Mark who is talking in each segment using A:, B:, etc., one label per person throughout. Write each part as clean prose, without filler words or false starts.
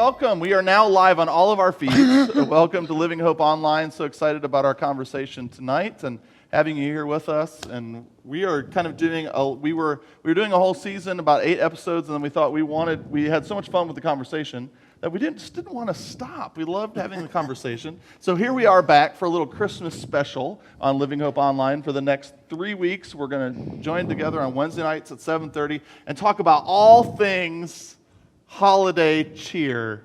A: welcome. We are now live on all of our feeds. Welcome to Living Hope Online. So excited about our conversation tonight and having you here with us. And we are kind of doing we were doing a whole season, about 8 episodes, and then we thought we had so much fun with the conversation that we just didn't want to stop. We loved having the conversation. So here we are back for a little Christmas special on Living Hope Online. For the next 3 weeks, we're going to join together on Wednesday nights at 7:30 and talk about all things holiday cheer.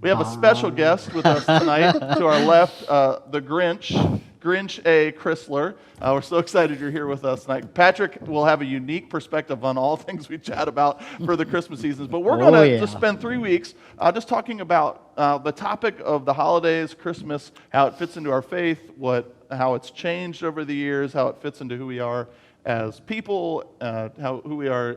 A: We have a special guest with us tonight. To our left, the Grinch A. Chrysler. We're so excited you're here with us tonight. Patrick will have a unique perspective on all things we chat about for the Christmas seasons. But we're going to just spend 3 weeks just talking about the topic of the holidays, Christmas, how it fits into our faith, how it's changed over the years, how it fits into who we are as people, who we are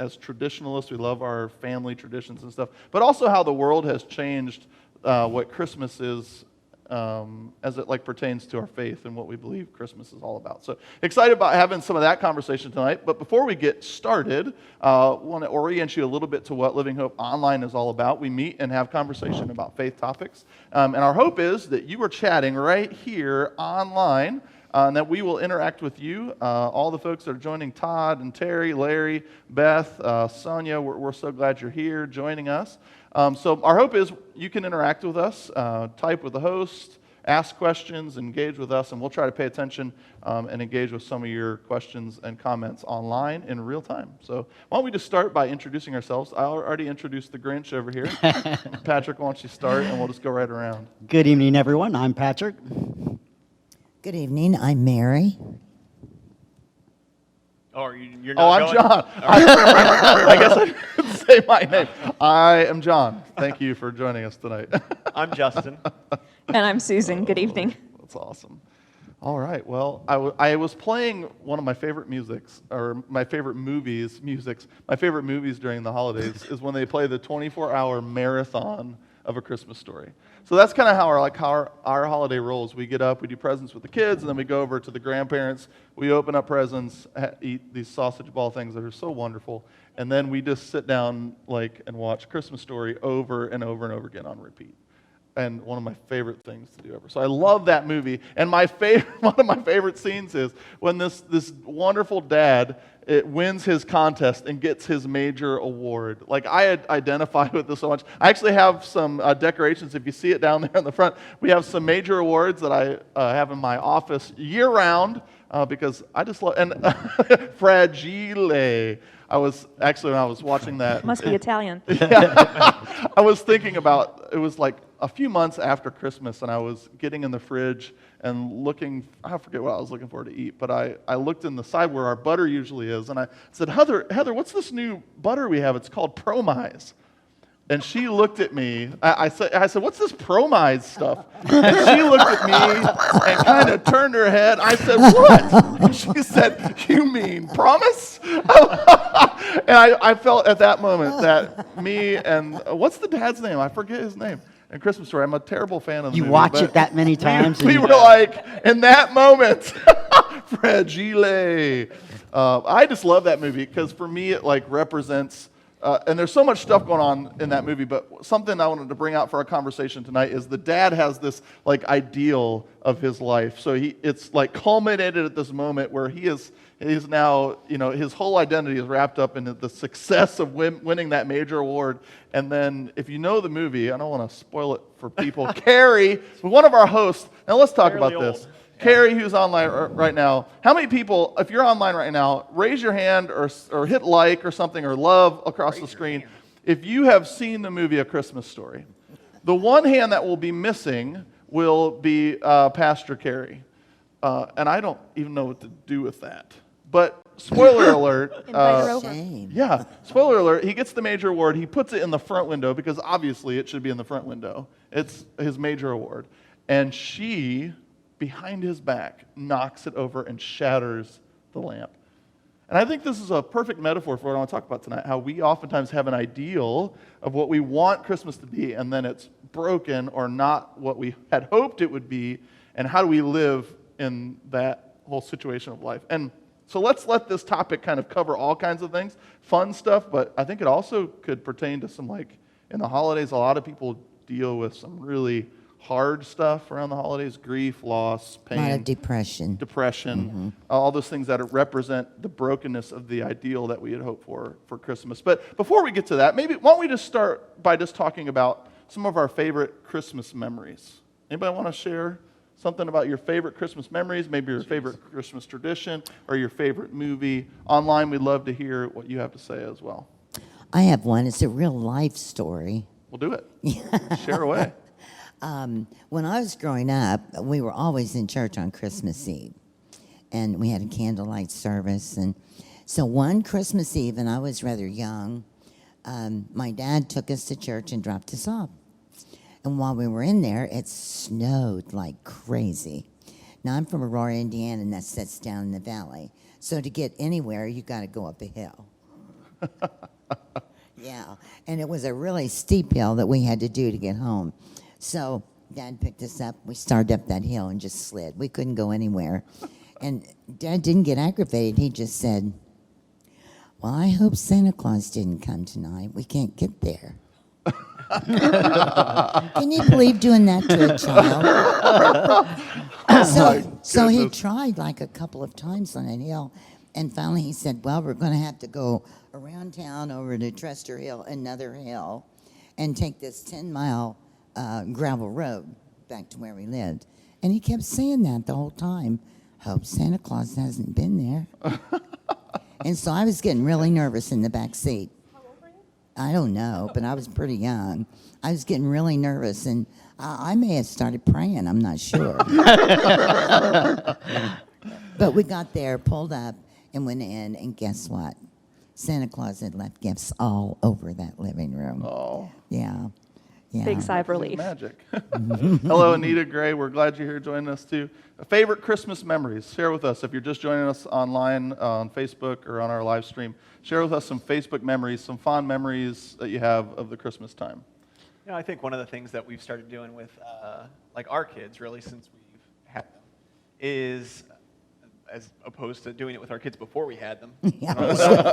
A: as traditionalists. We love our family traditions and stuff, but also how the world has changed what Christmas is as it pertains to our faith and what we believe Christmas is all about. So excited about having some of that conversation tonight. But before we get started, I want to orient you a little bit to what Living Hope Online is all about. We meet and have conversation about faith topics. And our hope is that you are chatting right here online, and that we will interact with you, all the folks that are joining, Todd and Terry, Larry, Beth, Sonia. We're so glad you're here joining us. So our hope is you can interact with us, type with the host, ask questions, engage with us, and we'll try to pay attention and engage with some of your questions and comments online in real time. So why don't we just start by introducing ourselves. I already introduced the Grinch over here. Patrick, why don't you start, and we'll just go right around.
B: Good evening, everyone. I'm Patrick.
C: Good evening, I'm Mary.
D: Oh, you're not
A: I'm John. I guess I didn't say my name. I am John. Thank you for joining us tonight.
D: I'm Justin.
E: And I'm Susan. Good evening.
A: That's awesome. All right. Well, I was playing one of my favorite my favorite movies during the holidays is when they play the 24-hour marathon of A Christmas Story. So that's kind of how our holiday rolls. We get up, we do presents with the kids, and then we go over to the grandparents. We open up presents, eat these sausage ball things that are so wonderful, and then we just sit down and watch Christmas Story over and over and over again on repeat. And one of my favorite things to do ever. So I love that movie. And one of my favorite scenes is when this wonderful dad wins his contest and gets his major award. I identify with this so much. I actually have some decorations. If you see it down there in the front, we have some major awards that I have in my office year-round because I just love. And Fragile. When I was watching that.
E: Must be Italian.
A: Yeah, I was thinking about, it was a few months after Christmas, and I was getting in the fridge and looking, I forget what I was looking for to eat, but I looked in the side where our butter usually is, and I said, Heather, what's this new butter we have? It's called Promise. And she looked at me. I said, what's this Promise stuff? And she looked at me and kind of turned her head. I said, what? And she said, you mean promise? And I felt at that moment that me and, what's the dad's name? I forget his name. In Christmas Story, I'm a terrible fan of the movie.
B: You watch it that many times.
A: We were in that moment, Fragile. I just love that movie because for me it represents, and there's so much stuff going on in that movie, but something I wanted to bring out for our conversation tonight is the dad has this ideal of his life. So it's culminated at this moment where he's now, his whole identity is wrapped up in the success of winning that major award. And then if you know the movie, I don't want to spoil it for people, Carrie, one of our hosts, now let's talk about this. Yeah. Carrie, who's online right now, how many people, if you're online right now, raise your hand or hit like or something or love across the screen if you have seen the movie A Christmas Story. The one hand that will be missing will be Pastor Carrie. And I don't even know what to do with that. But spoiler alert. Yeah, spoiler alert. He gets the major award. He puts it in the front window because obviously it should be in the front window. It's his major award. And she, behind his back, knocks it over and shatters the lamp. And I think this is a perfect metaphor for what I want to talk about tonight, how we oftentimes have an ideal of what we want Christmas to be, and then it's broken or not what we had hoped it would be, and how do we live in that whole situation of life. And so let's let this topic kind of cover all kinds of things, fun stuff, but I think it also could pertain to some in the holidays. A lot of people deal with some really hard stuff around the holidays: grief, loss,
C: A lot
A: pain,
C: of depression.
A: all those things that represent the brokenness of the ideal that we had hoped for Christmas. But before we get to that, maybe why don't we just start by just talking about some of our favorite Christmas memories? Anybody want to share something about your favorite Christmas memories, maybe your favorite Christmas tradition, or your favorite movie? Online, we'd love to hear what you have to say as well.
C: I have one. It's a real life story.
A: We'll do it. Share away.
C: When I was growing up, we were always in church on Christmas Eve. And we had a candlelight service. And so one Christmas Eve, and I was rather young, my dad took us to church and dropped us off. And while we were in there, it snowed like crazy. Now, I'm from Aurora, Indiana, and that sits down in the valley. So to get anywhere, you got to go up a hill. Yeah, and it was a really steep hill that we had to do to get home. So Dad picked us up. We started up that hill and just slid. We couldn't go anywhere. And Dad didn't get aggravated. He just said, well, I hope Santa Claus didn't come tonight. We can't get there. Can you believe doing that to a child? So he tried like a couple of times on that hill, and finally he said, well, we're going to have to go around town over to Trester Hill, another hill, and take this 10-mile gravel road back to where we lived. And he kept saying that the whole time. Hope Santa Claus hasn't been there. And so I was getting really nervous in the back seat. I don't know, but I was pretty young. I was getting really nervous, and I may have started praying. I'm not sure. But we got there, pulled up, and went in, and guess what? Santa Claus had left gifts all over that living room.
A: Oh.
C: Yeah. Yeah.
E: Big sigh of relief.
A: Magic. Hello, Anita Gray. We're glad you're here joining us, too. Favorite Christmas memories. Share with us. If you're just joining us online on Facebook or on our live stream, share with us some Facebook memories, some fond memories that you have of the Christmas time.
D: You know, I think one of the things that we've started doing with like our kids, really, since we've had them, is as opposed to doing it with our kids before we had them.
C: Yeah,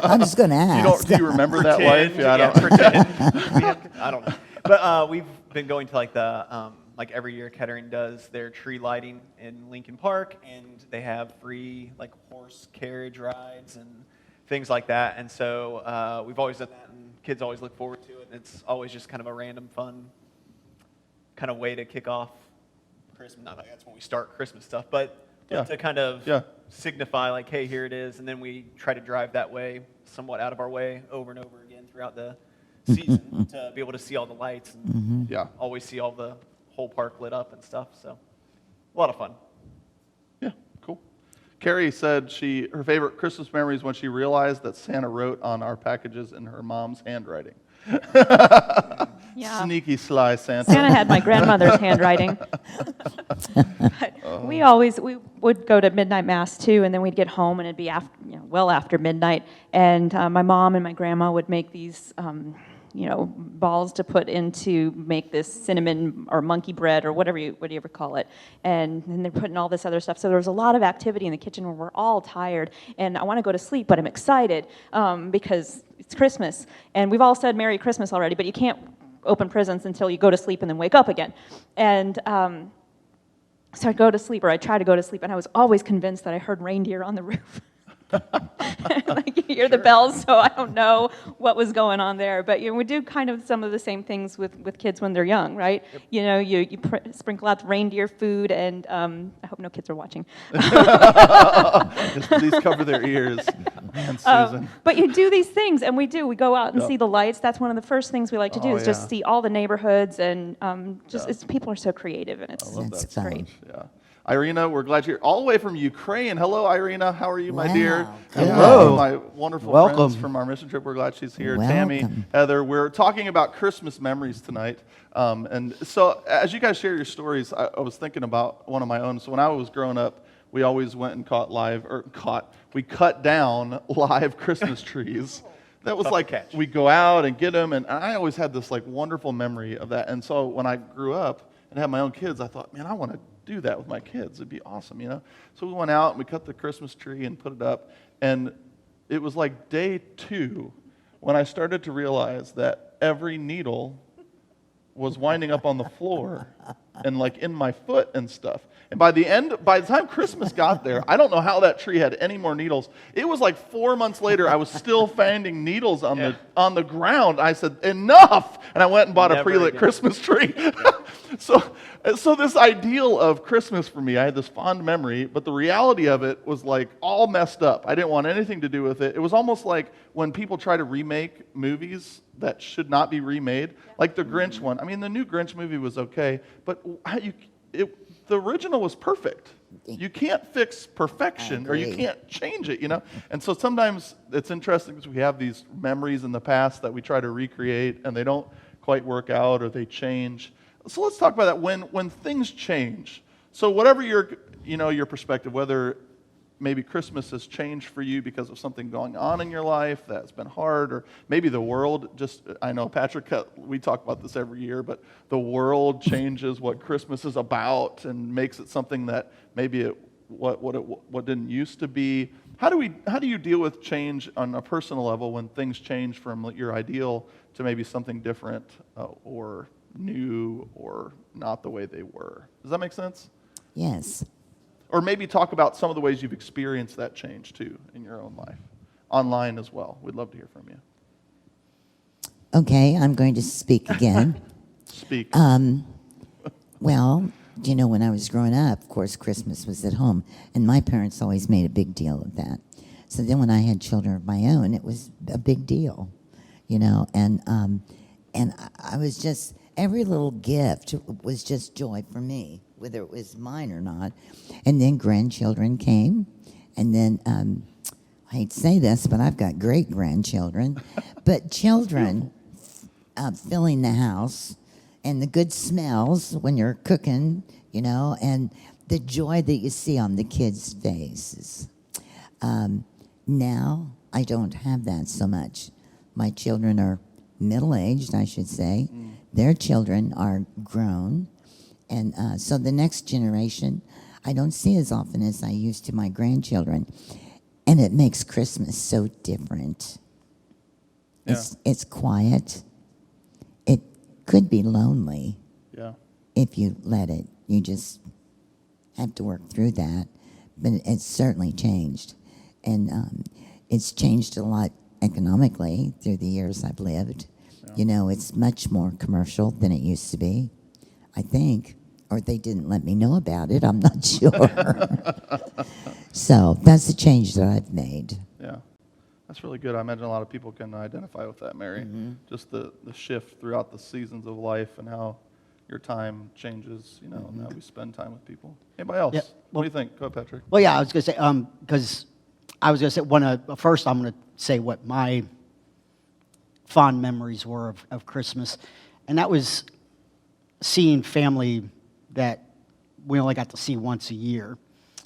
C: I'm just going to ask.
A: Do you remember that life?
D: Yeah, I don't know. But we've been going to like the like every year Kettering does their tree lighting in Lincoln Park, and they have free like horse carriage rides and things like that. And so we've always done that, and kids always look forward to it. And it's always just kind of a random, fun kind of way to kick off Christmas. Not like that's when we start Christmas stuff, but to kind of signify like, hey, here it is. And then we try to drive that way, somewhat out of our way, over and over again throughout the season to be able to see all the lights and always see all the whole park lit up and stuff. So a lot of fun.
A: Yeah, cool. Carrie said her favorite Christmas memory is when she realized that Santa wrote on our packages in her mom's handwriting.
E: Yeah.
A: Sneaky, sly Santa.
E: Santa had my grandmother's handwriting. But we would go to midnight mass too, and then we'd get home, and it'd be well after midnight. And my mom and my grandma would make these, balls to put into make this cinnamon or monkey bread or whatever you call it. And then they're putting all this other stuff. So there was a lot of activity in the kitchen where we're all tired, and I want to go to sleep, but I'm excited because it's Christmas. And we've all said Merry Christmas already, but you can't open presents until you go to sleep and then wake up again. And so I'd go to sleep, or I'd try to go to sleep, and I was always convinced that I heard reindeer on the roof. Like you hear the bells, so I don't know what was going on there. But we do kind of some of the same things with kids when they're young, right? Yep. You sprinkle out the reindeer food, and I hope no kids are watching.
A: Just please cover their ears. And Susan.
E: But you do these things, and we go out and see the lights. That's one of the first things we like to do is just see all the neighborhoods, and people are so creative, and it's great.
A: Yeah. Irina, we're glad you're all the way from Ukraine. Hello, Irina. How are you, my dear?
B: Hello.
A: My wonderful
B: Welcome.
A: friends from our mission trip. We're glad she's here.
C: Welcome.
A: Tammy, Heather, we're talking about Christmas memories tonight. And so as you guys share your stories, I was thinking about one of my own. So when I was growing up, we always went and we cut down live Christmas trees. That was we go out and get them. And I always had this wonderful memory of that. And so when I grew up and had my own kids, I thought, man, I want to do that with my kids. It'd be awesome, So we went out and we cut the Christmas tree and put it up, and it was like day 2 when I started to realize that every needle was winding up on the floor and like in my foot and stuff. And by the time Christmas got there, I don't know how that tree had any more needles. It was like 4 months later, I was still finding needles on the ground. I said, enough! And I went and bought a pre-lit
D: again.
A: Christmas tree. So this ideal of Christmas for me, I had this fond memory, but the reality of it was like all messed up. I didn't want anything to do with it. It was almost like when people try to remake movies that should not be remade, like the Grinch one. I mean, the new Grinch movie was okay, but the original was perfect. You can't fix perfection, or you
C: agree.
A: can't change it, you know? And so sometimes it's interesting because we have these memories in the past that we try to recreate, and they don't quite work out, or they change. So let's talk about that when things change. So whatever your perspective, whether maybe Christmas has changed for you because of something going on in your life that's been hard, or maybe the world I know, Patrick, we talk about this every year, but the world changes what Christmas is about and makes it something that maybe what didn't used to be. How do you deal with change on a personal level when things change from your ideal to maybe something different or new or not the way they were? Does that make sense?
C: Yes.
A: Or maybe talk about some of the ways you've experienced that change too in your own life. Online as well. We'd love to hear from you.
C: Okay, I'm going to speak again.
A: Speak.
C: Well, when I was growing up, of course, Christmas was at home, and my parents always made a big deal of that. So then when I had children of my own, it was a big deal, and I was just, every little gift was just joy for me, whether it was mine or not. And then grandchildren came, and then, I hate to say this, but I've got great-grandchildren, but children filling the house, and the good smells when you're cooking, and the joy that you see on the kids' faces. Now, I don't have that so much. My children are middle-aged, I should say. Their children are grown. And so the next generation, I don't see as often as I used to my grandchildren. And it makes Christmas so different.
A: Yeah.
C: It's quiet. It could be lonely
A: Yeah.
C: if you let it. You just have to work through that. But it's certainly changed. And it's changed a lot economically through the years I've lived.
A: Yeah.
C: It's much more commercial than it used to be, I think. Or they didn't let me know about it. I'm not sure. So that's the change that I've made.
A: Yeah. That's really good. I imagine a lot of people can identify with that, Mary. Just the shift throughout the seasons of life and how your time changes, and how we spend time with people. Anybody else?
B: Yeah,
A: What do you think? Go ahead, Patrick.
B: Well, yeah, I was going to say, because I was going to say, first I'm going to say what my fond memories were of Christmas, and that was seeing family that we only got to see once a year,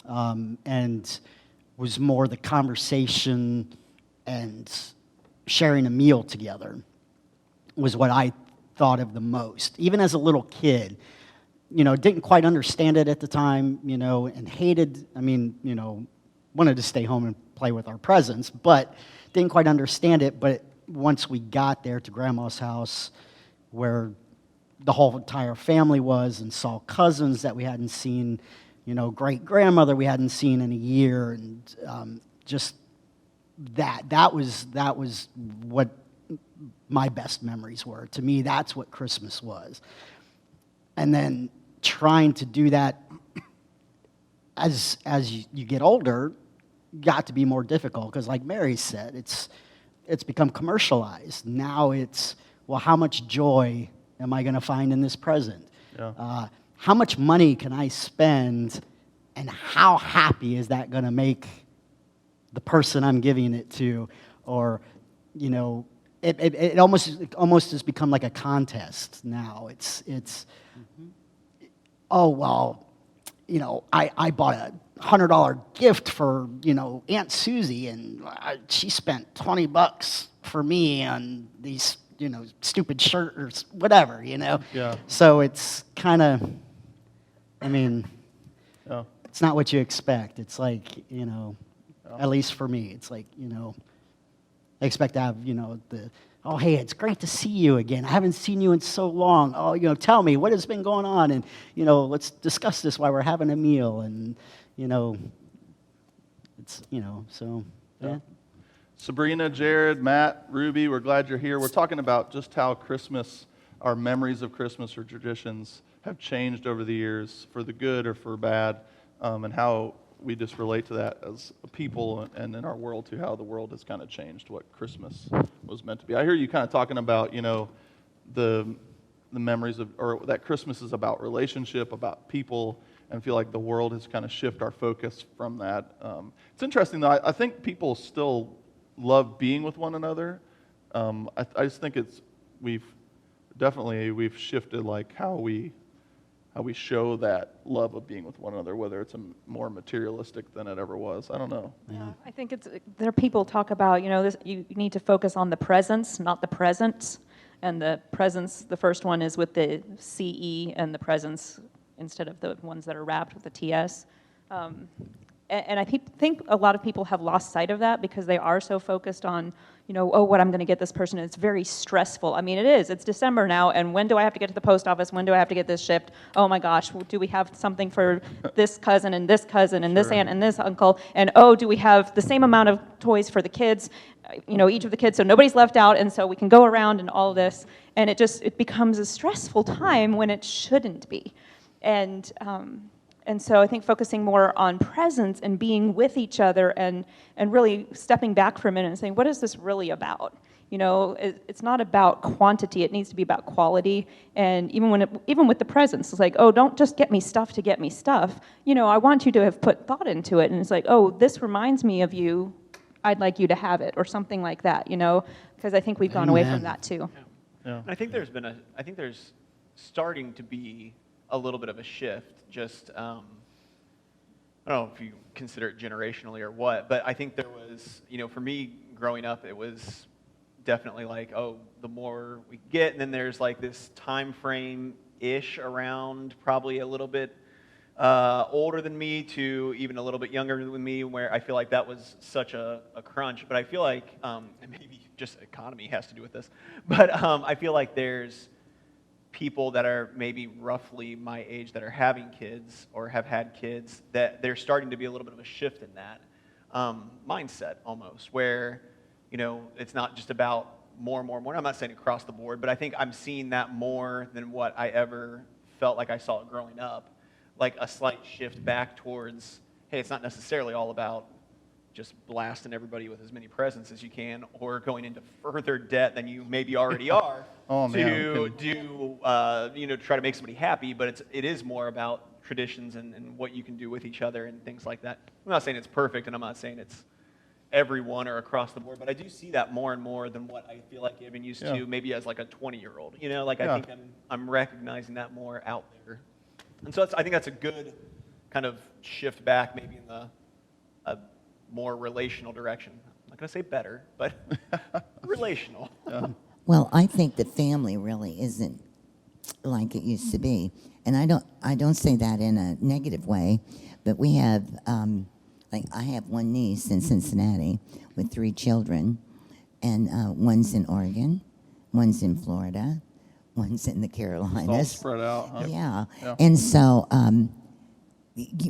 B: and was more the conversation and sharing a meal together was what I thought of the most. Even as a little kid, didn't quite understand it at the time, and hated, wanted to stay home and play with our presents, but didn't quite understand it. But once we got there to Grandma's house, where the whole entire family was, and saw cousins that we hadn't seen, great-grandmother we hadn't seen in a year, and just that was what my best memories were. To me, that's what Christmas was. And then trying to do that as you get older got to be more difficult, because like Mary said, it's become commercialized. Now it's, well, how much joy am I going to find in this present?
A: Yeah.
B: How much money can I spend, and how happy is that going to make the person I'm giving it to? Or, it almost has become like a contest now. It's oh, well, I bought a $100 gift for, Aunt Susie, and she spent $20 for me on these, stupid shirt or whatever,
A: Yeah.
B: So it's kind of,
A: Yeah.
B: it's not what you expect. It's like, at least for me, it's like, They expect to have, oh, hey, it's great to see you again. I haven't seen you in so long. Oh, tell me, what has been going on? And, let's discuss this while we're having a meal. And, so, yeah.
A: Sabrina, Jared, Matt, Ruby, we're glad you're here. We're talking about just how Christmas, our memories of Christmas or traditions have changed over the years for the good or for bad, and how we just relate to that as a people and in our world to how the world has kind of changed what Christmas was meant to be. I hear you kind of talking about, the memories of, or that Christmas is about relationship, about people, and feel like the world has kind of shifted our focus from that. It's interesting though, I think people still love being with one another. I just think we've shifted like how we show that love of being with one another, whether it's more materialistic than it ever was. I don't know.
E: Yeah, I think people talk about, you need to focus on the presence, not the present. And the presence, the first one is with the CE and the presents instead of the ones that are wrapped with the TS. And I think a lot of people have lost sight of that because they are so focused on, what I'm going to get this person. And it's very stressful. I mean, it is. It's December now, and when do I have to get to the post office? When do I have to get this shipped? Oh my gosh, do we have something for this cousin and this cousin and this aunt and this uncle? And do we have the same amount of toys for the kids? Each of the kids, so nobody's left out, and so we can go around and all this. And it becomes a stressful time when it shouldn't be. And so I think focusing more on presence and being with each other and really stepping back for a minute and saying, what is this really about? It's not about quantity. It needs to be about quality. And even with the presence, it's like, don't just get me stuff to get me stuff. I want you to have put thought into it. And it's like, this reminds me of you. I'd like you to have it, or something like that. Because I think we've gone away from that too.
D: Yeah. And I think there's starting to be a little bit of a shift. Just I don't know if you consider it generationally or what, but I think there was, for me growing up, it was definitely like, the more we get, and then there's like this time frame-ish around probably a little bit older than me to even a little bit younger than me, where I feel like that was such a crunch. But I feel like, and maybe just economy has to do with this, but I feel like there's people that are maybe roughly my age that are having kids or have had kids, that they're starting to be a little bit of a shift in that mindset almost, where, it's not just about more. I'm not saying across the board, but I think I'm seeing that more than what I ever felt like I saw it growing up. Like a slight shift back towards, hey, it's not necessarily all about just blasting everybody with as many presents as you can, or going into further debt than you maybe already are to try to make somebody happy. But it is more about traditions and what you can do with each other and things like that. I'm not saying it's perfect, and I'm not saying it's everyone or across the board, but I do see that more and more than what I feel like I've been used to maybe as like a 20-year-old. I think I'm recognizing that more out there. And so I think that's a good kind of shift back maybe in a more relational direction. I'm not going to say better, but relational.
A: Yeah.
C: Well, I think the family really isn't like it used to be. And I don't say that in a negative way, but we have, I have one niece in Cincinnati with 3 children, and one's in Oregon, one's in Florida, one's in the Carolinas.
A: It's all spread out, huh?
C: Yeah. And so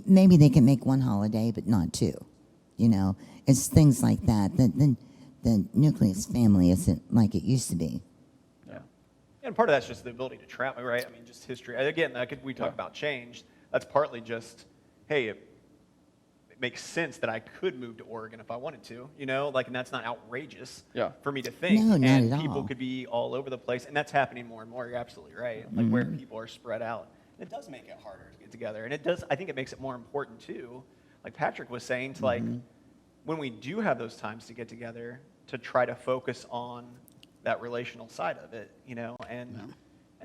C: maybe they can make one holiday, but not 2. It's things like that. The nucleus family isn't like it used to be.
D: Yeah. And part of that's just the ability to travel, right? I mean, just history. Again, we talk about change. That's partly just, hey, it makes sense that I could move to Oregon if I wanted to, and that's not outrageous for me to think.
C: No, not
D: and
C: at
D: people
C: all.
D: could be all over the place, and that's happening more and more. You're absolutely right. Like where people are spread out. And it does make it harder to get together. And I think it makes it more important too. Like Patrick was saying, to when we do have those times to get together, to try to focus on that relational side of it, and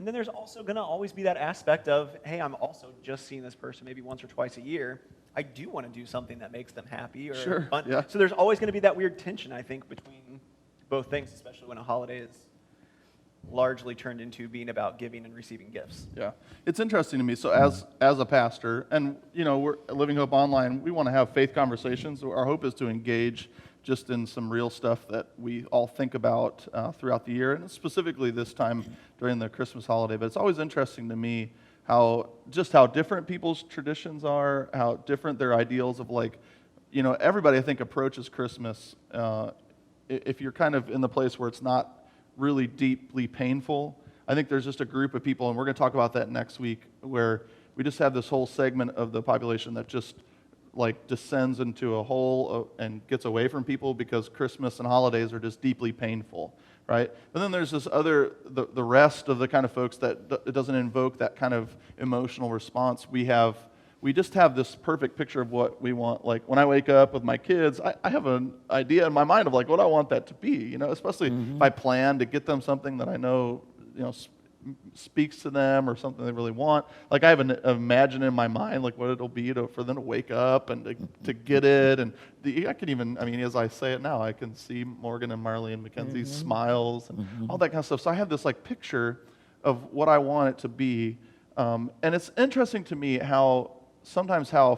D: then there's also going to always be that aspect of, hey, I'm also just seeing this person maybe once or twice a year. I do want to do something that makes them happy or fun. Yeah. So there's always going to be that weird tension, I think, between both things, especially when a holiday is largely turned into being about giving and receiving gifts.
A: Yeah, it's interesting to me. So as a pastor, and we're at Living Hope Online, we want to have faith conversations. Our hope is to engage just in some real stuff that we all think about throughout the year, and specifically this time during the Christmas holiday. But it's always interesting to me how different people's traditions are, how different their ideals of everybody I think approaches Christmas. If you're kind of in the place where it's not really deeply painful, I think there's just a group of people, and we're going to talk about that next week, where we just have this whole segment of the population that just descends into a hole and gets away from people because Christmas and holidays are just deeply painful, right? But then there's this the rest of the kind of folks that it doesn't invoke that kind of emotional response. We just have this perfect picture of what we want. Like when I wake up with my kids, I have an idea in my mind of what I want that to be, especially if I plan to get them something that I know, speaks to them or something they really want. I have an imagine in my mind what it'll be for them to wake up and to get it. And I can even, as I say it now, I can see Morgan and Marley and Mackenzie's smiles and all that kind of stuff. So I have this picture of what I want it to be. And it's interesting to me how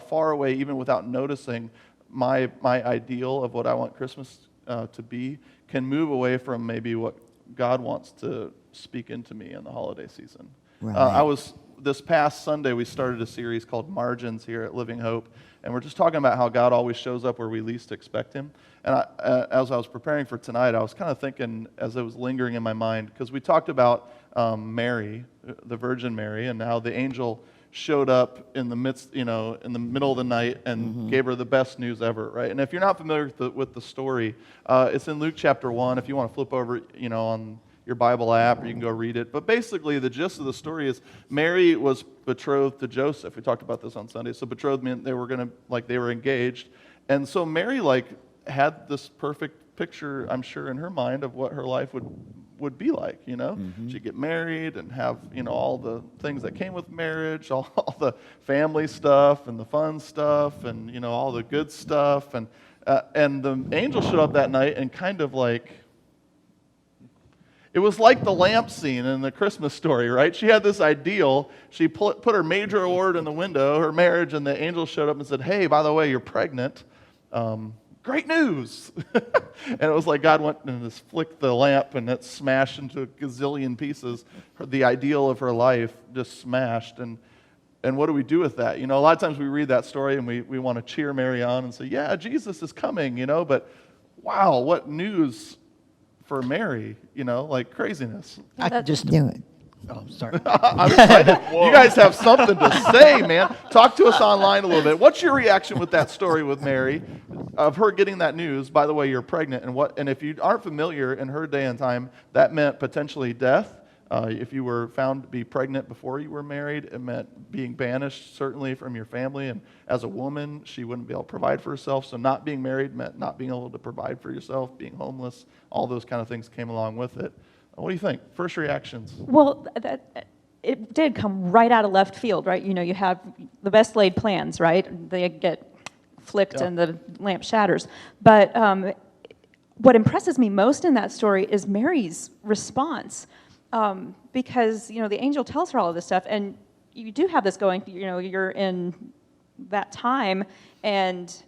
A: far away, even without noticing, my ideal of what I want Christmas to be can move away from maybe what God wants to speak into me in the holiday season. Right. This past Sunday, we started a series called Margins here at Living Hope, and we're just talking about how God always shows up where we least expect Him. And as I was preparing for tonight, I was kind of thinking, as it was lingering in my mind, because we talked about Mary, the Virgin Mary, and how the angel showed up in the midst, in the middle of the night and gave her the best news ever, right? And if you're not familiar with the story, it's in Luke chapter 1. If you want to flip over, on your Bible app, or you can go read it. But basically, the gist of the story is Mary was betrothed to Joseph. We talked about this on Sunday. So betrothed meant they were engaged. And so Mary, had this perfect picture, I'm sure, in her mind of what her life would be like, She'd get married and have, all the things that came with marriage, all the family stuff and the fun stuff and, all the good stuff. And the angel showed up that night and kind of it was like the lamp scene in the Christmas story, right? She had this ideal. She put her major award in the window, her marriage, and the angel showed up and said, hey, by the way, you're pregnant. Great news. And it was like God went and just flicked the lamp and it smashed into a gazillion pieces. The ideal of her life just smashed. And what do we do with that? A lot of times we read that story and we want to cheer Mary on and say, yeah, Jesus is coming, but wow, what news for Mary, craziness.
B: I could just
C: Do it.
B: Oh, sorry.
A: I'm excited. You guys have something to say, man. Talk to us online a little bit. What's your reaction with that story with Mary, of her getting that news? By the way, you're pregnant, and if you aren't familiar, in her day and time, that meant potentially death. If you were found to be pregnant before you were married, it meant being banished, certainly, from your family. And as a woman, she wouldn't be able to provide for herself. So not being married meant not being able to provide for yourself, being homeless. All those kind of things came along with it. What do you think? First reactions?
E: Well, it did come right out of left field, right? You have the best laid plans, right? They get flicked and the lamp shatters. But what impresses me most in that story is Mary's response. Because, the angel tells her all of this stuff, and you do have this going, you're in that time, and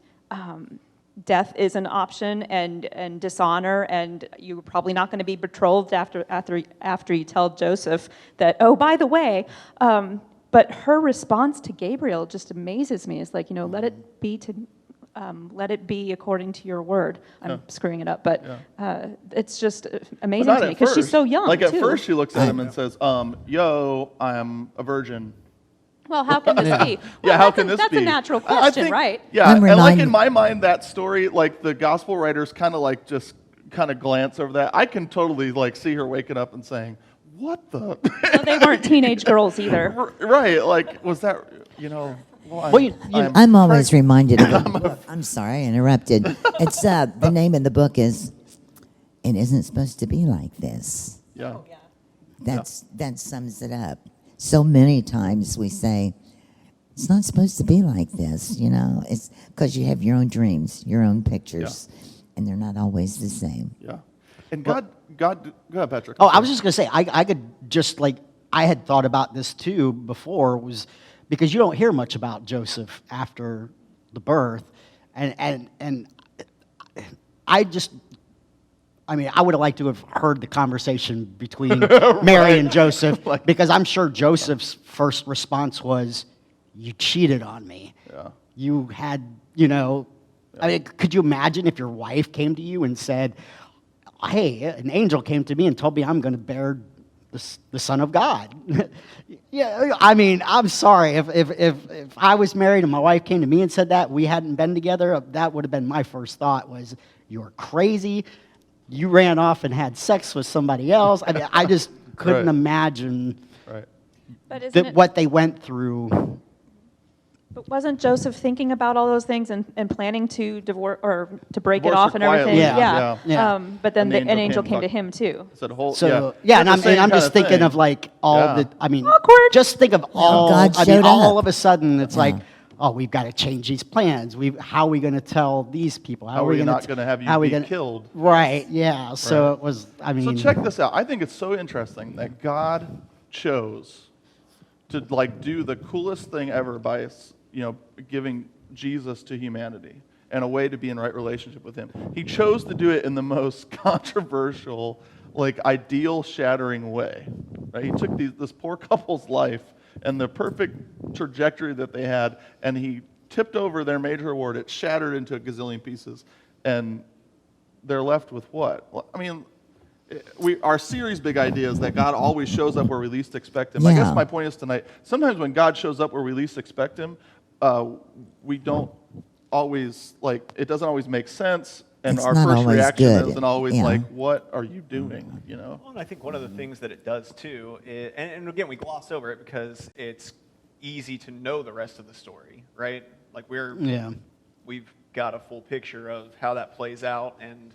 E: death is an option, and dishonor, and you're probably not going to be betrothed after you tell Joseph that, oh, by the way, but her response to Gabriel just amazes me. It's let it be according to your word. I'm screwing it up, but it's just amazing to me because she's so young.
A: At first, she looks at him and says, "Yo, I'm a virgin."
E: Well, how can this be?
A: Well, how can this be?
E: That's a natural question, right?
A: Yeah, and in my mind, that story, the gospel writers kind of just kind of glance over that. I can totally see her waking up and saying, "What the?"
E: Well, they weren't teenage girls either,
A: right? Was that Well,
C: I'm always reminded of a book. I'm sorry, I interrupted. It's the name of the book is "It Isn't Supposed to Be Like This."
A: Yeah.
E: Oh, yeah.
C: That sums it up. So many times we say, it's not supposed to be like this, It's because you have your own dreams, your own pictures, and they're not always the same.
A: Yeah. And God, go ahead, Patrick.
B: Oh, I was just going to say, I could just I had thought about this too before, was because you don't hear much about Joseph after the birth, and I would have liked to have heard the conversation between Mary and Joseph, because I'm sure Joseph's first response was, "You cheated on me.
A: Yeah.
B: You had, I mean, could you imagine if your wife came to you and said, hey, an angel came to me and told me I'm going to bear the Son of God?" Yeah, I mean, I'm sorry. If I was married and my wife came to me and said that, we hadn't been together, that would have been my first thought was, you're crazy. You ran off and had sex with somebody else. I mean, I just couldn't
A: Right.
B: imagine
E: But isn't it,
B: what they went through.
E: but wasn't Joseph thinking about all those things and planning to divorce or to break it
A: Divorce
E: off
A: her
E: and everything?
A: quietly,
B: yeah.
E: But then
A: And
E: an angel came to him too.
A: Said whole,
B: So
A: yeah,
B: and
A: It's the same
B: I'm
A: kind
B: just thinking
A: thing.
B: of like all
A: Yeah.
B: the. I mean,
E: Awkward.
B: just think of all.
C: God
B: I mean,
C: showed
B: all
C: up.
B: of a sudden, it's like, oh, we've got to change these plans. How are we going to tell these people?
A: How are we
B: gonna
A: not
B: t-
A: going to have you
B: how are we
A: be
B: gonna-
A: killed?
B: Right. Yeah. So
A: Right.
B: it was. I mean.
A: So check this out. I think it's so interesting that God chose to do the coolest thing ever by giving Jesus to humanity and a way to be in right relationship with Him. He chose to do it in the most controversial, ideal shattering way. Right? He took this poor couple's life and the perfect trajectory that they had, and He tipped over their major award. It shattered into a gazillion pieces, and they're left with what? Well, I mean, our series big idea is that God always shows up where we least expect Him. I guess
C: Yeah.
A: my point is tonight, sometimes when God shows up where we least expect Him, we don't always, it doesn't always make sense, and
C: It's
A: our
C: not
A: first
C: always
A: reaction
C: good.
A: isn't always
C: Yeah.
A: what are you doing,
D: Well, and I think one of the things that it does too, and again, we gloss over it because it's easy to know the rest of the story, right? We've got a full picture of how that plays out, and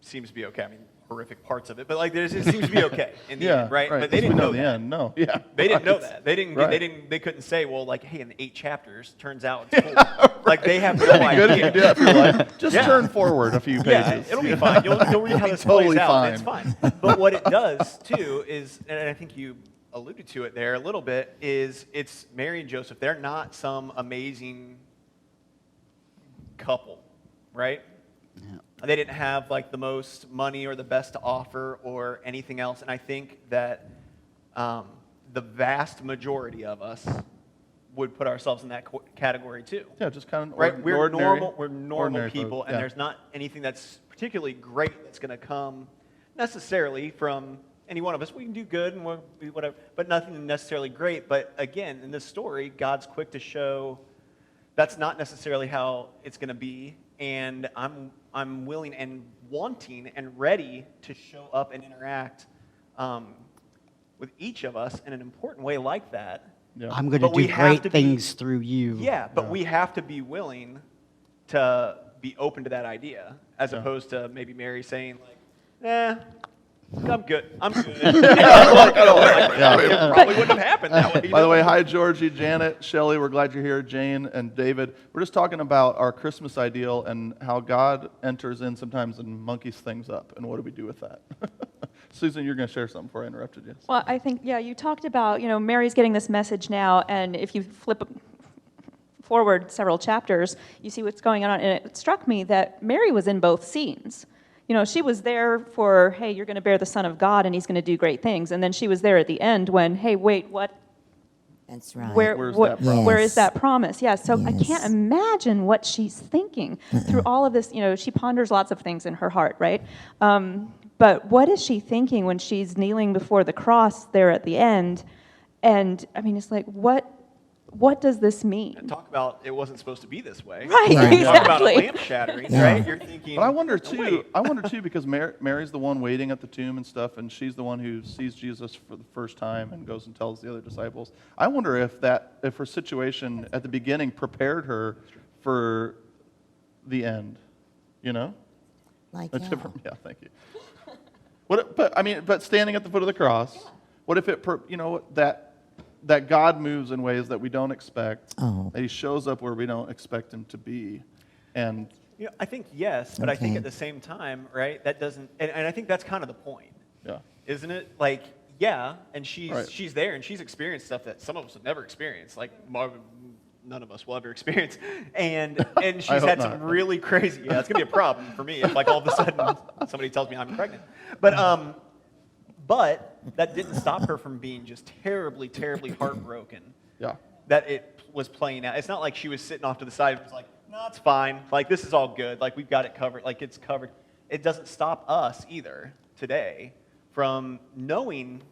D: seems to be okay. I mean, horrific parts of it, but it seems to be okay in the end, right? But they didn't know
A: the
D: that.
A: end. No, yeah,
D: They didn't know
A: right.
D: that. They didn't.
A: Right.
D: They couldn't say, well, hey, in the 8 chapters, turns out it's cool. They have no
A: It'd be good if you
D: idea.
A: could do that for your life. Just
D: Yeah.
A: turn forward a few pages.
D: Yeah, it'll be fine. You'll read how this
A: Totally
D: plays out,
A: fine.
D: and it's fine. But what it does too is, and I think you alluded to it there a little bit, is it's Mary and Joseph. They're not some amazing couple, right? They didn't have the most money or the best to offer or anything else. And I think that the vast majority of us would put ourselves in that category too.
A: Yeah, just kind of
D: Right? We're
A: ordinary,
D: normal. We're normal
A: ordinary
D: people,
A: folk,
D: and
A: yeah.
D: there's not anything that's particularly great that's going to come necessarily from any one of us. We can do good and we'll be whatever, but nothing necessarily great. But again, in this story, God's quick to show that's not necessarily how it's going to be, and I'm willing and wanting and ready to show up and interact with each of us in an important way like that.
A: Yeah.
B: I'm going to
D: But we
B: do
D: have
B: great
D: to be-
B: things through you.
D: Yeah, but we have to be willing to be open to that idea, as opposed to maybe Mary saying I'm good. I'm good. It probably wouldn't have happened that way.
A: By the way, hi Georgie, Janet, Shelly. We're glad you're here. Jane and David. We're just talking about our Christmas ideal and how God enters in sometimes and monkeys things up, and what do we do with that? Susan, you're going to share something before I interrupted you.
E: Well, I think, you talked about, Mary's getting this message now, and if you flip forward several chapters, you see what's going on. And it struck me that Mary was in both scenes. She was there for, hey, you're going to bear the Son of God, and He's going to do great things. And then she was there at the end when, hey, wait, what?
C: That's right.
A: Where's that promise?
E: Where
C: Yes.
E: is that promise? Yeah, so I
C: Yes.
E: can't imagine what she's thinking through all of this. She ponders lots of things in her heart, right? But what is she thinking when she's kneeling before the cross there at the end? And I mean, it's what does this mean?
D: And talk about it wasn't supposed to be this way.
E: Right,
C: Yeah.
D: Talk about a
E: exactly.
D: lamp shattering,
C: Yeah.
D: right? You're thinking.
A: But I wonder
D: "No,
A: too.
D: wait."
A: I wonder too because Mary's the one waiting at the tomb and stuff, and she's the one who sees Jesus for the first time and goes and tells the other disciples. I wonder if her situation at the beginning prepared her for the end.
C: Like
A: A
C: how?
A: different, yeah, thank you. But standing at the foot of the cross, what if that God moves in ways that we don't expect,
C: Oh.
A: that He shows up where we don't expect Him to be, and
D: I think yes, but I think
C: Okay.
D: at the same time, right? That doesn't, and I think that's kind of the point,
A: yeah,
D: isn't it? And
A: Right.
D: she's there and she's experienced stuff that some of us have never experienced, none of us will ever experience. And
A: I
D: she's
A: hope
D: had
A: not.
D: some really crazy. Yeah, it's gonna be a problem for me if like all of a sudden somebody tells me I'm pregnant. But that didn't stop her from being just terribly, terribly heartbroken.
A: Yeah.
D: That it was playing out. It's not like she was sitting off to the side and was like, no, it's fine. Like, this is all good. Like, we've got it covered. Like, it's covered. It doesn't stop us either today from knowing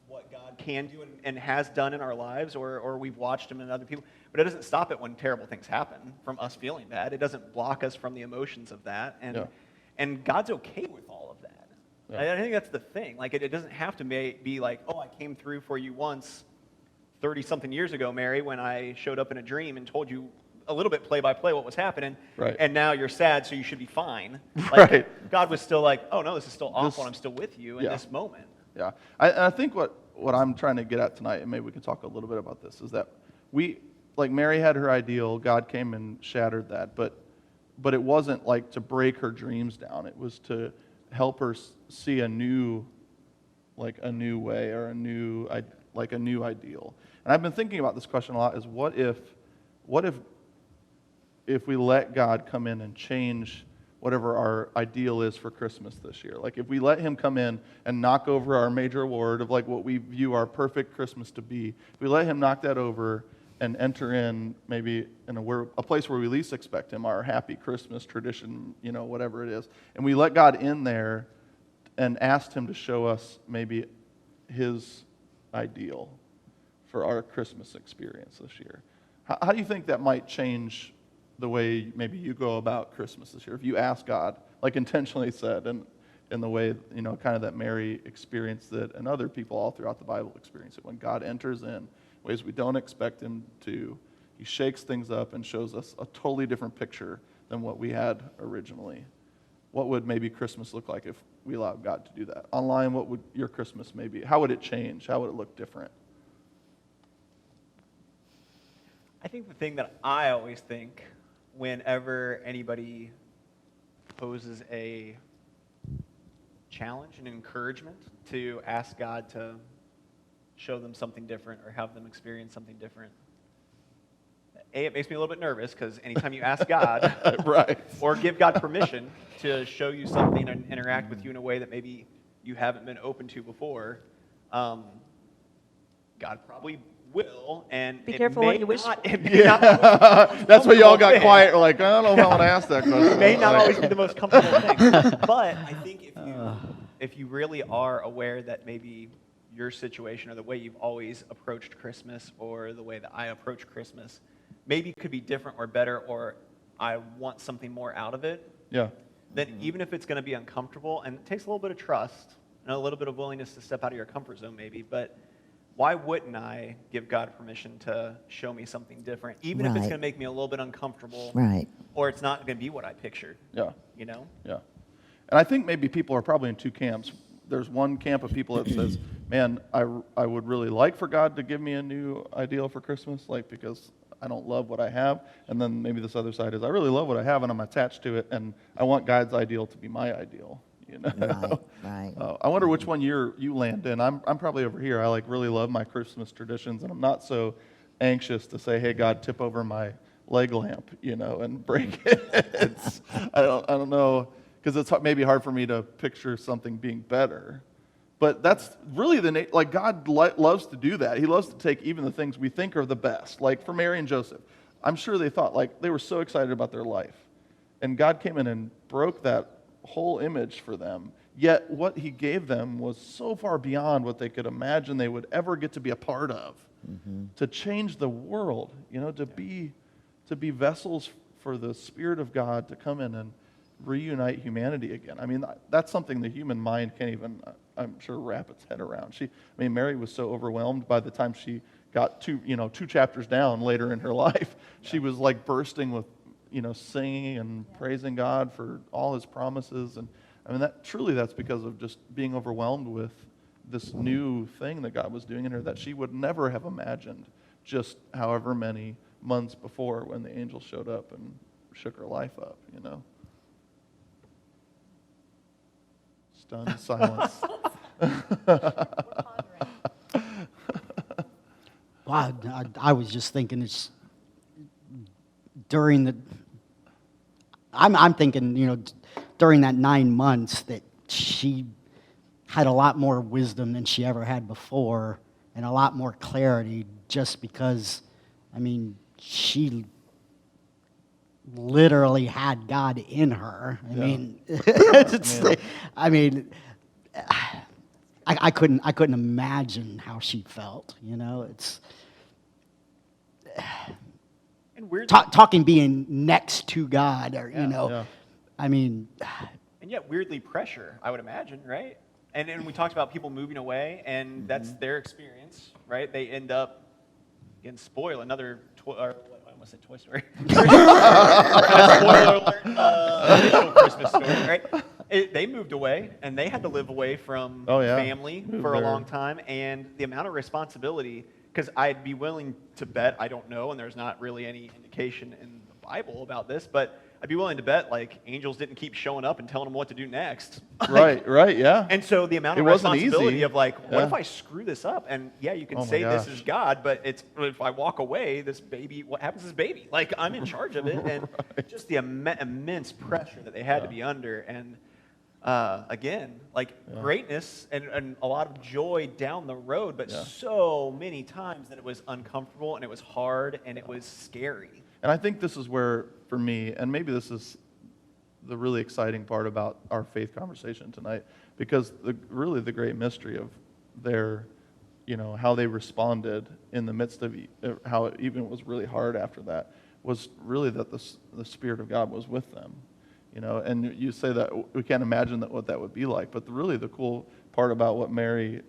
D: what God can do and has done in our lives, or we've watched him in other people. But it doesn't stop it when terrible things happen from us feeling bad. It doesn't block us from the emotions of that. And God's okay with all of that.
A: Yeah.
D: I think that's the thing. Like, it doesn't have to be like, oh, I came through for you once 30-something years ago, Mary, when I showed up in a dream and told you a little bit play-by-play what was happening,
A: Right.
D: and now you're sad, so you should be fine. Like,
A: Right.
D: God was still like, oh, no, this is still awful, and I'm still with you in
A: Yeah.
D: this moment.
A: Yeah. I think what I'm trying to get at tonight, and maybe we can talk a little bit about this, is that like Mary had her ideal, God came and shattered that, but it wasn't like to break her dreams down. It was to help her see a new way or a new ideal. And I've been thinking about this question a lot, is what if we let God come in and change whatever our ideal is for Christmas this year? Like if we let him come in and knock over our major award of like what we view our perfect Christmas to be, if we let him knock that over and enter in maybe in a place where we least expect him, our happy Christmas tradition, whatever it is, and we let God in there and asked him to show us maybe his ideal for our Christmas experience this year. How do you think that might change the way maybe you go about Christmas this year? If you ask God, like intentionally said, and in the way, kind of that Mary experienced it and other people all throughout the Bible experience it, when God enters in ways we don't expect him to, he shakes things up and shows us a totally different picture than what we had originally. What would maybe Christmas look like if we allowed God to do that? Online, what would your Christmas maybe? How would it change? How would it look different?
D: I think the thing that I always think whenever anybody poses a challenge, an encouragement to ask God to show them something different or have them experience something different, it makes me a little bit nervous because anytime you ask God
A: Right.
D: or give God permission to show you something and interact with you in a way that maybe you haven't been open to before, God probably will, and
E: Be
D: it
E: careful
D: may
E: what you wish
D: not,
E: for.
D: it may not always be the most
A: That's why y'all got
D: comfortable
A: quiet.
D: thing.
A: Like, I don't know if I want to ask that question.
D: It may not
A: Like-
D: always be the most comfortable thing, but I think if you really are aware that maybe your situation or the way you've always approached Christmas or the way that I approach Christmas maybe could be different or better, or I want something more out of it,
A: Yeah.
D: then even if it's going to be uncomfortable, and it takes a little bit of trust and a little bit of willingness to step out of your comfort zone maybe, but why wouldn't I give God permission to show me something different, even if it's
C: Right.
D: going to make me a little bit uncomfortable,
C: Right.
D: or it's not going to be what I pictured,
A: Yeah.
D: you know?
A: Yeah. And I think maybe people are probably in two camps. There's one camp of people that says, man, I would really like for God to give me a new ideal for Christmas, like because I don't love what I have. And then maybe this other side is, I really love what I have and I'm attached to it, and I want God's ideal to be my ideal.
C: Right.
A: I wonder which one you land in. I'm probably over here. I like really love my Christmas traditions, and I'm not so anxious to say, hey, God, tip over my leg lamp, and break it. I don't know, because it's maybe hard for me to picture something being better. But that's really like God loves to do that. He loves to take even the things we think are the best. Like for Mary and Joseph, I'm sure they thought, like, they were so excited about their life. And God came in and broke that whole image for them. Yet what he gave them was so far beyond what they could imagine they would ever get to be a part of. Mm-hmm. To change the world, to be vessels for the Spirit of God to come in and reunite humanity again. I mean, that's something the human mind can't even, I'm sure, wrap its head around. Mary was so overwhelmed by the time she got two chapters down later in her life. She was like bursting with, singing and praising God for all his promises. And I mean, that's because of just being overwhelmed with this new thing that God was doing in her that she would never have imagined just however many months before when the angel showed up and shook her life up, Stunned silence.
B: Well, I was just thinking it's during the, I'm thinking, during that 9 months that she had a lot more wisdom than she ever had before and a lot more clarity just because, she literally had God in her. I couldn't imagine how she felt,
D: And weirdly,
B: talking being next to God, or
A: Yeah.
D: and yet weirdly pressure, I would imagine, right? And we talked about people moving away, and that's their experience, right? They end up, again, spoil another, I almost said Toy Story. Spoiler alert, initial Christmas story, right? They moved away, and they had to live away from family for a long time, and the amount of responsibility, because I'd be willing to bet, I don't know, and there's not really any indication in the Bible about this, but I'd be willing to bet, angels didn't keep showing up and telling them what to do next.
A: Right, yeah.
D: And so the amount
A: It
D: of
A: wasn't
D: responsibility
A: easy.
D: of what
A: Yeah.
D: if I screw this up? And yeah, you can
A: Oh my
D: say this
A: gosh.
D: is God, but if I walk away, this baby, what happens to this baby? I'm in charge of it, and just the immense pressure that they had to be under, and again, greatness and a lot of joy down the road, but so many times that it was uncomfortable and it was hard and it was scary.
A: And I think this is where, for me, and maybe this is the really exciting part about our faith conversation tonight, because really the great mystery of their, how they responded in the midst of how it even was really hard after that, was really that the Spirit of God was with them. And you say that we can't imagine what that would be like, but really the cool part about what Mary,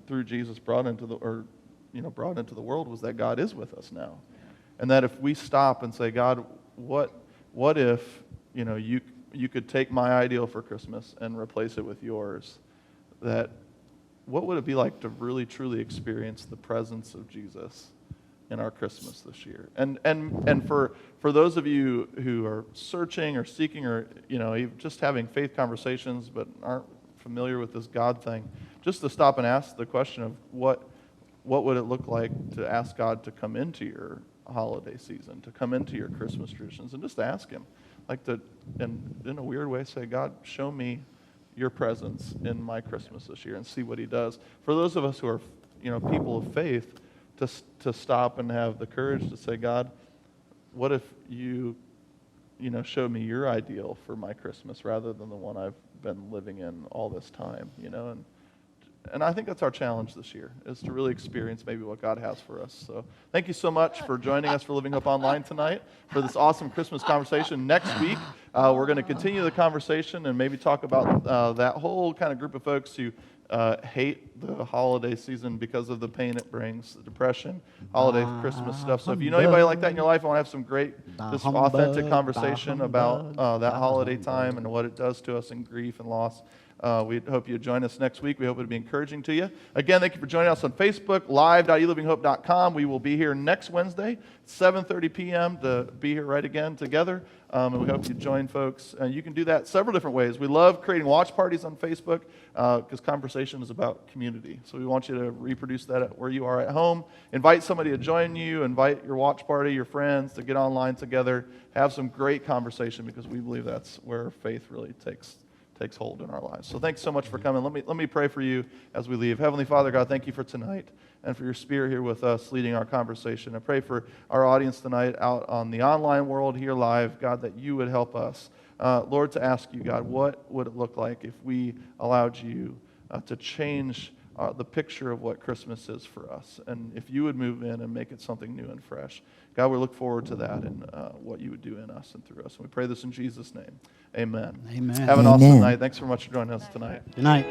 A: through Jesus brought into the world was that God is with us now. And that if we stop and say, God, what if, you could take my ideal for Christmas and replace it with yours, that what would it be like to really truly experience the presence of Jesus in our Christmas this year? And for those of you who are searching or seeking or, even just having faith conversations but aren't familiar with this God thing, just to stop and ask the question of what would it look like to ask God to come into your holiday season, to come into your Christmas traditions, and just ask him, and in a weird way say, God, show me your presence in my Christmas this year, and see what he does. For those of us who are, people of faith, to stop and have the courage to say, God, what if you show me your ideal for my Christmas rather than the one I've been living in all this time, And I think that's our challenge this year, is to really experience maybe what God has for us. So thank you so much for joining us for Living Hope Online tonight for this awesome Christmas conversation. Next week, we're going to continue the conversation and maybe talk about that whole kind of group of folks who hate the holiday season because of the pain it brings, the depression, holiday, Christmas stuff. So if you know anybody like that in your life, I want to have some great, just authentic conversation about that holiday time and what it does to us in grief and loss. We hope you join us next week. We hope it'll be encouraging to you. Again, thank you for joining us on Facebook, live.elivinghope.com. We will be here next Wednesday, 7:30 p.m. to be here right again together. And we hope you join folks. And you can do that several different ways. We love creating watch parties on Facebook because conversation is about community. So we want you to reproduce that at where you are at home. Invite somebody to join you. Invite your watch party, your friends to get online together. Have some great conversation because we believe that's where faith really takes hold in our lives. So thanks so much for coming. Let me pray for you as we leave. Heavenly Father, God, thank you for tonight and for your Spirit here with us leading our conversation. I pray for our audience tonight out on the online world here live, God, that you would help us. Lord, to ask you, God, what would it look like if we allowed you to change the picture of what Christmas is for us, and if you would move in and make it something new and fresh. God, we look forward to that and what you would do in us and through us. And we pray this in Jesus' name. Amen.
B: Amen.
A: Have an awesome night. Thanks so much for joining us tonight.
B: Good night.